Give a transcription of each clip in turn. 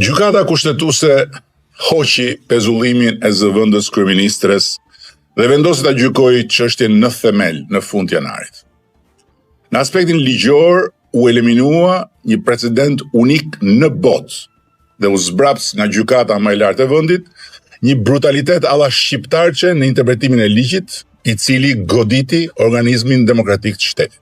Gjykata kushtetuese hoqi pezullimin e zëvendës kryeministres dhe vendosi ta gjykojë çështjen në themel në fund të janarit. Në aspektin ligjor u eliminua një precedent unik në botë dhe u zbraps nga gjykata më e lartë e vendit një brutalitet alla shqiptarçe në interpretimin e ligjit, i cili goditi organizmin demokratik të shtetit.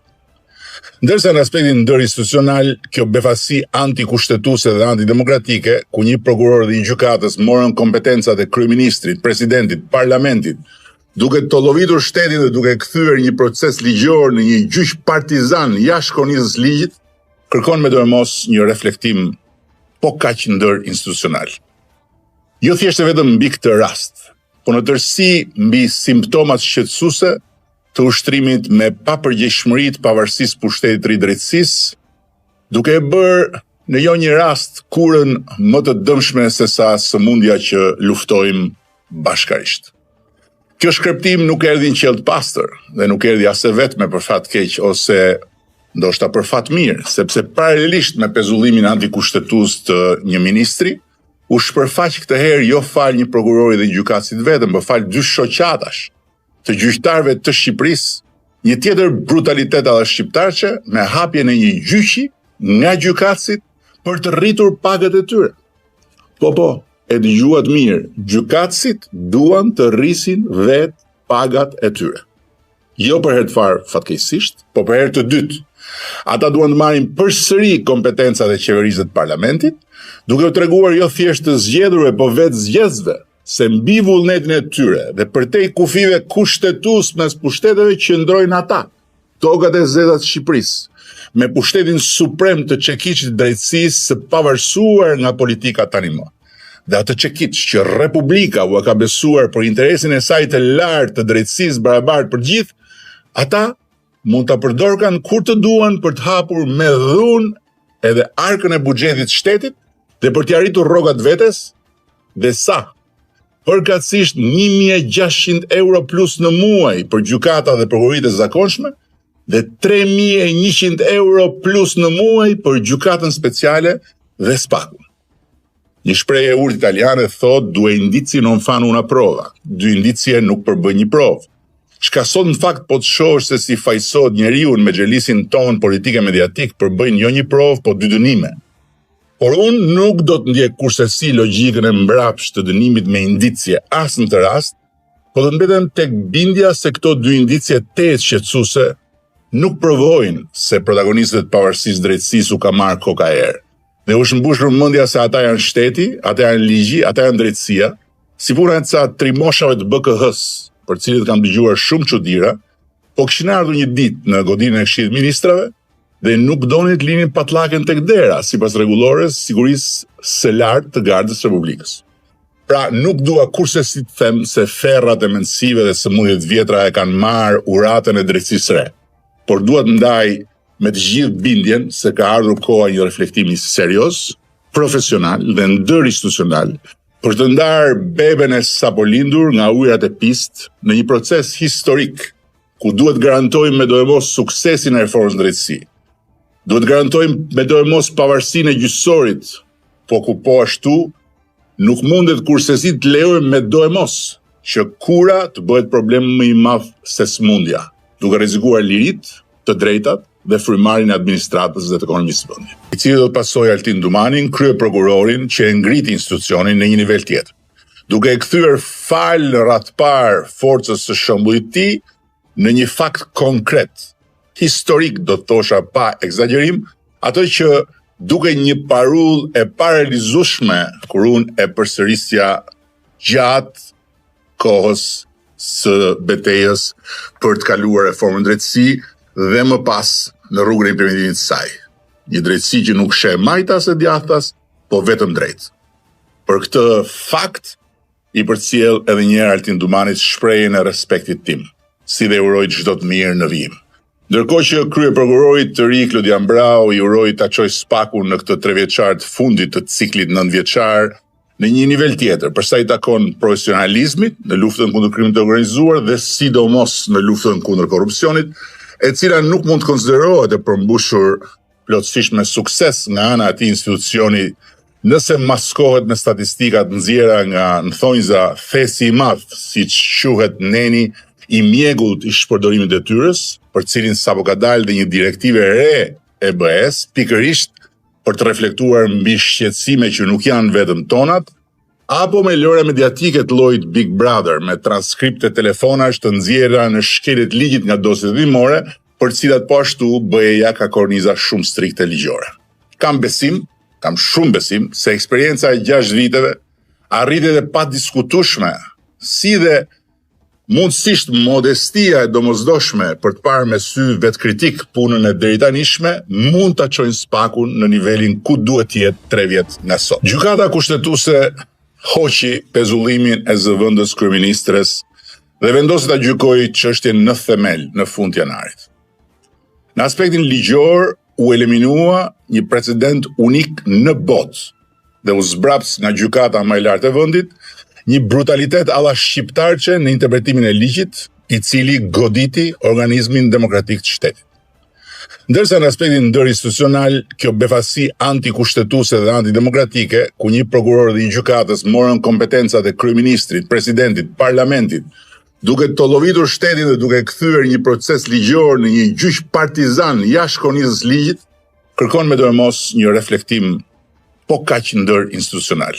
Ndërsa në aspektin ndërinstitucional, kjo befasi antikushtetuese dhe antidemokratike, ku një prokuror dhe një gjykatës morën kompetencat e kryeministrit, presidentit, parlamentit, duke tollovitur shtetin dhe duke kthyer një proces ligjor në një gjyq partizan jashtë kornizës ligjit, kërkon me dorëmos një reflektim po kaq ndërinstitucional. Jo thjesht vetëm mbi këtë rast, por në tërësi mbi simptomat shqetësuese të ushtrimit me papërgjegjshmëri të pavarësisë pushtetit të drejtësisë, duke e bërë në jo një rast kurën më të dëmshme se sa sëmundja që luftojmë bashkarisht. Kjo shkërptim nuk erdhi në qell të pastër dhe nuk erdhi as e vetme për fat keq ose ndoshta për fat mirë, sepse paralelisht me pezullimin antikushtetues të një ministri, u shpërfaq këtë herë jo fal një prokurori dhe një gjykatësit vetëm, por fal dy shoqatash të gjyqtarëve të Shqipërisë, një tjetër brutalitet alla shqiptarçe me hapjen e një gjyqi nga gjykatësit për të rritur pagët e tyre. Po, e dëgjuat mirë, gjykatësit duan të rrisin vetë pagat e tyre. Jo për herë të parë fatkeqësisht, po për herë të dytë. Ata duan të marrin përsëri kompetencat e qeverisë të parlamentit, duke u treguar jo thjesht të zgjedhurve, po vetë zgjedhësve, se mbi vullnetin e tyre dhe përtej kufive kushtetues mes pushteteve qëndrojnë ata, tokat e zeza të Shqipërisë, me pushtetin suprem të çekiçit drejtësisë së pavarësuar nga politika tani më. Dhe atë çekiç që Republika u ka besuar për interesin e saj të lartë të drejtësisë barabartë për gjithë, ata mund ta përdorkan kur të duan për të hapur me dhunë edhe arkën e buxhetit të shtetit dhe për t'i arritur rrogat vetes, dhe sa? Përkatësisht 1.600 euro plus në muaj për gjykata dhe prokuroritë e zakonshme dhe 3.100 euro plus në muaj për gjykatën speciale dhe spakun. Një shprehje e urtë italiane thot due indizi non fanno una prova, dy indicie nuk përbën një provë. Çka sot në fakt po të shohësh se si fajsohet njeriu me xhelisin ton politike mediatik përbëjnë jo një provë, po dy dënime. Por unë nuk do të ndjek kursesi logjikën e mbrapsht të dënimit me indicie as në të rast, po të mbetem tek bindja se këto dy indicie të shqetësuese nuk provojnë se protagonistët e pavarësisë drejtësisë u ka marrë koka erë. Dhe u shmbushur mendja se ata janë shteti, ata janë ligji, ata janë drejtësia, si puna e ca trimoshave të BKH-s, për cilët kam dëgjuar shumë çuditëra, po kishin ardhur një ditë në godinën e Këshillit të Ministrave dhe nuk donin të linin patllakën tek dera, sipas rregullores sigurisë së lartë të Gardës Republikës. Pra, nuk dua kurse si të them se ferrat e mendësive dhe sëmundjet vjetra e kanë marrë uratën e drejtësisë së re, por dua të ndaj me të gjithë bindjen se ka ardhur koha një reflektimi serioz, profesional dhe ndërinstitucional për të ndarë beben e sapo lindur nga ujërat e pistë në një proces historik ku duhet garantojmë me dojmos suksesin e reformës në drejtësi. Duhet garantojmë me dojmos pavarësinë e gjyqësorit, po ku po ashtu nuk mundet kursesi të lejojmë me dojmos që kura të bëhet problem më i madh se smundja, duke rrezikuar liritë, të drejtat dhe frymarrjen e administratës dhe të ekonomisë së vendit. I cili do të pasojë Altin Dumanin, kryeprokurorin që e ngriti institucionin në një nivel tjetër, duke e kthyer fal në radh parë forcës së shembullit të tij në një fakt konkret, historik do të thosha pa egzagerim, ato që duke një parull e parealizueshme kur unë e përsërisja gjatë kohës së betejës për të kaluar reformën drejtësi dhe më pas në rrugën e implementimit të saj. Një drejtësi që nuk sheh majtas e djathtas, po vetëm drejt. Për këtë fakt i përcjell edhe një herë Altin Dumanit shprehjen e respektit tim, si dhe uroj çdo të mirë në vijim. Ndërkohë që kryeprokurorit të ri Klodian Brau i uroi ta çojë spakun në këtë 3 vjeçar të fundit të ciklit 9 vjeçar në një nivel tjetër, për sa i takon profesionalizmit në luftën kundër krimit të organizuar dhe sidomos në luftën kundër korrupsionit, e cila nuk mund të konsiderohet e përmbushur plotësisht me sukses nga ana e atij institucioni Nëse maskohet me statistikat nxjerra nga thonjza thesi i madh, siç quhet neni i mjegullt i shpërdorimit të detyrës, për cilin sapo ka dalë dhe një direktive re e BE-s, pikërisht për të reflektuar mbi shqetësime që nuk janë vetëm tonat, apo me lëre mediatike të llojit Big Brother, me transkripte telefonash të nxjerra në shkeljet ligjit nga dosjet hetimore, për cilat po ashtu BE-ja ka korniza shumë strikte ligjore. Kam shumë besim se eksperienca e 6 viteve arritet e pa diskutueshme, si dhe mundësisht modestia e domosdoshme për të parë me sy vetkritik punën e deritanishme mund ta çojnë spakun në nivelin ku duhet të jetë 3 vjet nga sot. Gjykata kushtetuese hoqi pezullimin e zëvendës kryeministres dhe vendosi ta gjykojë çështjen në themel në fund të janarit. Në aspektin ligjor u eliminua një precedent unik në botë dhe u zbraps nga gjykata më e lartë e vendit një brutalitet alla shqiptarçe në interpretimin e ligjit, i cili goditi organizmin demokratik të shtetit. Ndërsa në aspektin ndërinstitucional, kjo befasi antikushtetuese dhe antidemokratike, ku një prokuror dhe një gjykatës morën kompetencat e kryeministrit, presidentit, parlamentit, duke tollovitur shtetin dhe duke kthyer një proces ligjor në një gjyq partizan jashtë kornizës ligjit, kërkon me dorëmos një reflektim po kaq ndërinstitucional.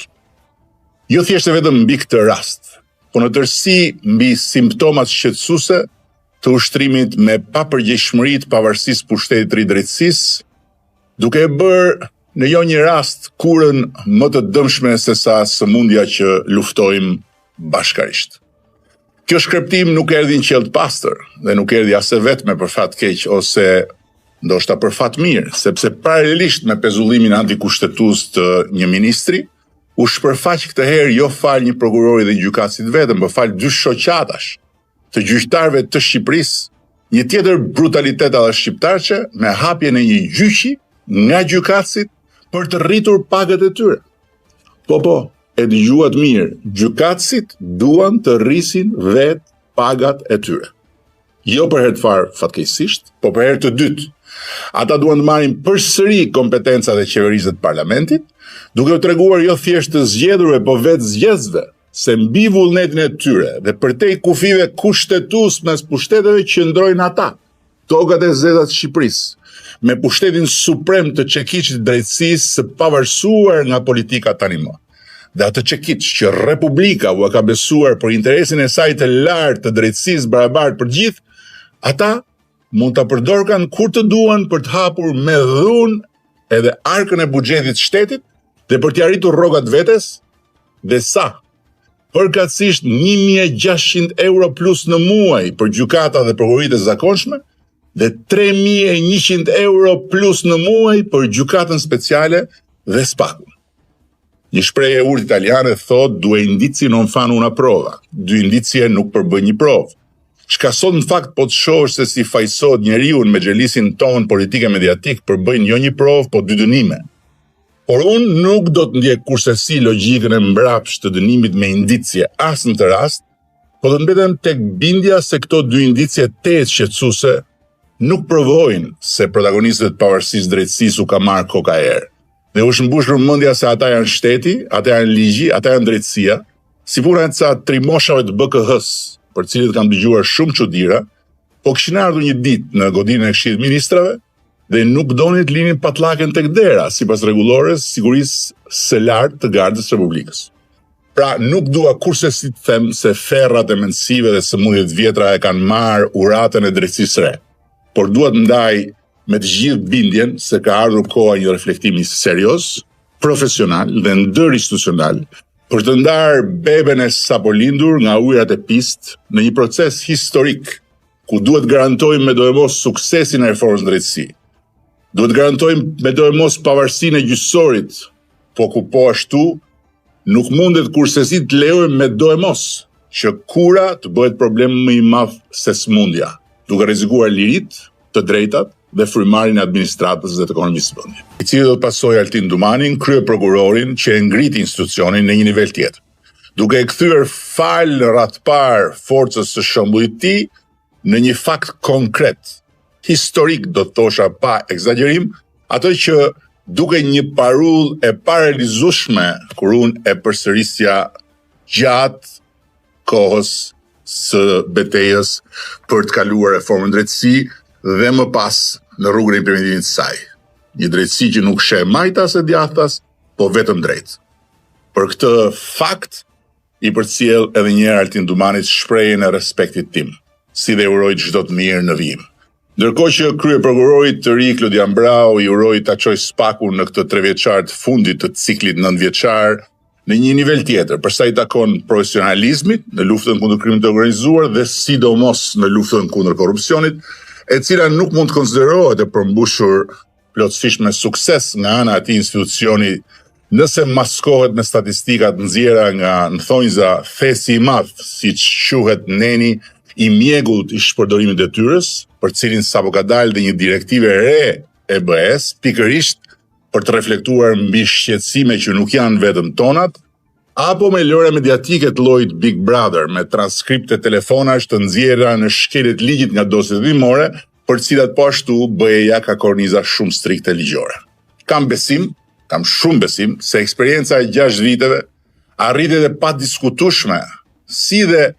Jo thjesht vetëm mbi këtë rast, po në tërësi mbi simptomat shqetësuese të ushtrimit me papërgjegjshmëri të pavarësisë pushtetit të drejtësisë, duke e bërë në jo një rast kurën më të dëmshme se sa sëmundja që luftojmë bashkarisht. Kjo shkreptim nuk erdhi në qell të pastër dhe nuk erdhi as e vetme për fat keq ose ndoshta për fat mirë, sepse paralelisht me pezullimin antikushtetues të një ministri, u shpërfaq këtë herë jo fal një prokurori dhe gjykatësit vetëm, por fal 2 shoqatash të gjyqtarëve të Shqipërisë, një tjetër brutalitet alla shqiptarçe me hapjen e një gjyqi nga gjykatësit për të rritur pagët e tyre. Po, e dëgjuat mirë, gjykatësit duan të rrisin vetë pagat e tyre. Jo për herë të parë fatkeqësisht, po për herë të dytë. Ata duan të marrin përsëri kompetencat e qeverisë të parlamentit, duke u treguar jo thjesht të zgjedhurve, po vetë zgjedhësve, se mbi vullnetin e tyre dhe përtej kufive kushtetues mes pushteteve qëndrojnë ata, tokat e zeza të Shqipërisë, me pushtetin suprem të çekiçit të drejtësisë së pavarësuar nga politika tani më. Dhe atë çekiç që Republika u ka besuar për interesin e saj të lartë të drejtësisë barabartë për gjithë, ata mund ta përdorkan kur të duan për të hapur me dhunë edhe arkën e buxhetit të shtetit dhe për t'i arritur rrogat vetes, dhe sa? Përkatësisht 1.600 euro plus në muaj për gjykata dhe prokuroritë e zakonshme dhe 3.100 euro plus në muaj për gjykatën speciale dhe spakun. Një shprehje e urtë italiane thot due indizi non fanno una prova, 2 indicie nuk përbën një provë. Çka sot në fakt po të shohësh se si fajsohet njeriu me xhelisin ton politike mediatik përbëjnë jo një provë, po 2 dënime. Por unë nuk do të ndjek kursesi logjikën e mbrapsht të dënimit me indicie as në të rast, po do të mbetem tek bindja se këto 2 indicie të shqetësuese nuk provojnë se protagonistët e pavarësisë drejtësisë u ka marrë koka erë. Dhe u shëmbush mendja se ata janë shteti, ata janë ligji, ata janë drejtësia, si puna e ca trimoshave të BKH-s, për cilët kam dëgjuar shumë çuditëra, po kishin ardhur një ditë në godinën e Këshillit të Ministrave dhe nuk donin të linin patllakën tek dera, sipas rregullores sigurisë së lartë të Gardës së Republikës. Pra, nuk dua kurse si të them se ferrat e mendësive dhe sëmundjet vjetra e kanë marrë uratën e drejtësisë re, por dua të ndaj me të gjithë bindjen se ka ardhur koha një reflektimi serioz, profesional dhe ndërinstitucional për të ndarë beben e sapo lindur nga ujërat e pistë në një proces historik ku duhet garantojmë me dojmos suksesin e reformës drejtësi. Duhet garantojmë me dojmos pavarësinë e gjyqësorit, po ku po ashtu nuk mundet kursesi të lejojmë me dojmos që kura të bëhet problem më i madh se smundja, duke rrezikuar liritë, të drejtat dhe frymarrjen e administratës dhe të ekonomisë së vendit. I cili do të pasojë Altin Dumanin, kryeprokurorin që e ngriti institucionin në një nivel tjetër, duke e kthyer fal radhpar forcës së shembullit të tij në një fakt konkret, historik do të thosha pa egzagerim, atë që duke një parull e parealizueshme kur unë e përsërisja gjatë kohës së betejës për të kaluar reformën drejtësi dhe më pas në rrugën e implementimit të saj. Një drejtësi që nuk sheh majtas e djathtas, po vetëm drejt. Për këtë fakt i përcjell edhe një herë Altin Dumanit shprehjen e respektit tim, si dhe uroj çdo të mirë në vijim. Ndërkohë që kryeprokurorit të ri Klodian Brau i uroi ta çojë spakun në këtë 3 vjeçar të fundit të ciklit 9 vjeçar në një nivel tjetër, për sa i takon profesionalizmit në luftën kundër krimit të organizuar dhe sidomos në luftën kundër korrupsionit, e cila nuk mund të konsiderohet e përmbushur plotësisht me sukses nga ana e atij institucioni nëse maskohet me statistikat nxjerra nga nthonjza thesi i madh, siç quhet neni i mjegullt i shpërdorimit të detyrës, për cilin sapo ka dalë dhe një direktive re e BE-s, pikërisht për të reflektuar mbi shqetësime që nuk janë vetëm tonat, apo me lëre mediatike të llojit Big Brother me transkripte telefonash të nxjerra në shkeljet ligjit nga dosjet hetimore, për cilat po ashtu BE-ja ka korniza shumë strikte ligjore. Kam shumë besim se eksperienca e 6 viteve arritet e padiskutueshme, si dhe